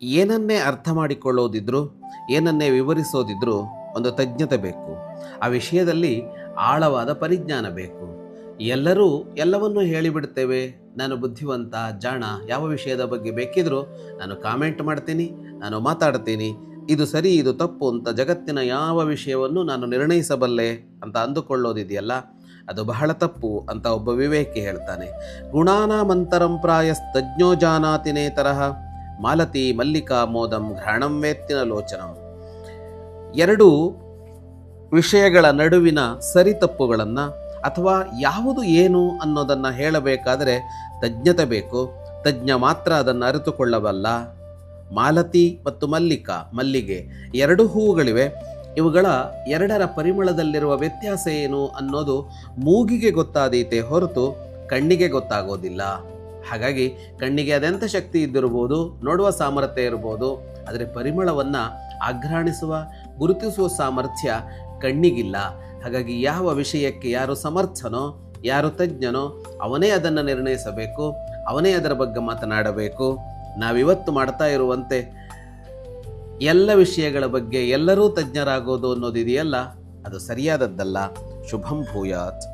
ಏನನ್ನೇ ಅರ್ಥ ಮಾಡಿಕೊಳ್ಳೋದಿದ್ರು, ಏನನ್ನೇ ವಿವರಿಸೋದಿದ್ರೂ ಒಂದು ತಜ್ಞತೆ ಬೇಕು. ಆ ವಿಷಯದಲ್ಲಿ ಆಳವಾದ ಪರಿಜ್ಞಾನ ಬೇಕು. ಎಲ್ಲರೂ ಎಲ್ಲವನ್ನೂ ಹೇಳಿಬಿಡ್ತೇವೆ, ನಾನು ಬುದ್ಧಿವಂತ ಜಾಣ, ಯಾವ ವಿಷಯದ ಬಗ್ಗೆ ಬೇಕಿದ್ರೂ ನಾನು ಕಾಮೆಂಟ್ ಮಾಡ್ತೀನಿ, ನಾನು ಮಾತಾಡ್ತೀನಿ, ಇದು ಸರಿ ಇದು ತಪ್ಪು ಅಂತ ಜಗತ್ತಿನ ಯಾವ ವಿಷಯವನ್ನು ನಾನು ನಿರ್ಣಯಿಸಬಲ್ಲೆ ಅಂತ ಅಂದುಕೊಳ್ಳೋದಿದೆಯಲ್ಲ, ಅದು ಬಹಳ ತಪ್ಪು ಅಂತ ಒಬ್ಬ ವಿವೇಕಿ ಹೇಳ್ತಾನೆ. ಗುಣಾನಾಮಂತರಂ ಪ್ರಾಯಸ್ತಜ್ಞೋ ಜಾನಾತಿನೇ ತರಹ ಮಾಲತಿ ಮಲ್ಲಿಕಾ ಮೋದಂ ಘ್ರಾಣಂ ವೇತ್ತಿನ ಲೋಚನಂ. ಎರಡು ವಿಷಯಗಳ ನಡುವಿನ ಸರಿ ತಪ್ಪುಗಳನ್ನು ಅಥವಾ ಯಾವುದು ಏನು ಅನ್ನೋದನ್ನು ಹೇಳಬೇಕಾದರೆ ತಜ್ಞತೆ ಬೇಕು. ತಜ್ಞ ಮಾತ್ರ ಅದನ್ನು ಅರಿತುಕೊಳ್ಳಬಲ್ಲ. ಮಾಲತಿ ಮತ್ತು ಮಲ್ಲಿಗೆ ಎರಡು ಹೂವುಗಳಿವೆ. ಇವುಗಳ ಎರಡರ ಪರಿಮಳದಲ್ಲಿರುವ ವ್ಯತ್ಯಾಸ ಏನು ಅನ್ನೋದು ಮೂಗಿಗೆ ಗೊತ್ತಾದೀತೆ ಹೊರತು ಕಣ್ಣಿಗೆ ಗೊತ್ತಾಗೋದಿಲ್ಲ. ಹಾಗಾಗಿ ಕಣ್ಣಿಗೆ ಅದೆಂಥ ಶಕ್ತಿ ಇದ್ದಿರ್ಬೋದು, ನೋಡುವ ಸಾಮರ್ಥ್ಯ ಇರ್ಬೋದು, ಆದರೆ ಪರಿಮಳವನ್ನು ಆಘ್ರಾಣಿಸುವ ಗುರುತಿಸುವ ಸಾಮರ್ಥ್ಯ ಕಣ್ಣಿಗಿಲ್ಲ. ಹಾಗಾಗಿ ಯಾವ ವಿಷಯಕ್ಕೆ ಯಾರು ಸಮರ್ಥನೋ, ಯಾರು ತಜ್ಞನೋ ಅವನೇ ಅದನ್ನು ನಿರ್ಣಯಿಸಬೇಕು, ಅವನೇ ಅದರ ಬಗ್ಗೆ ಮಾತನಾಡಬೇಕು. ನಾವಿವತ್ತು ಮಾಡ್ತಾ ಇರುವಂತೆ ಎಲ್ಲ ವಿಷಯಗಳ ಬಗ್ಗೆ ಎಲ್ಲರೂ ತಜ್ಞರಾಗೋದು ಅನ್ನೋದಿದೆಯಲ್ಲ, ಅದು ಸರಿಯಾದದ್ದಲ್ಲ. ಶುಭಂ ಭೂಯಾತ್.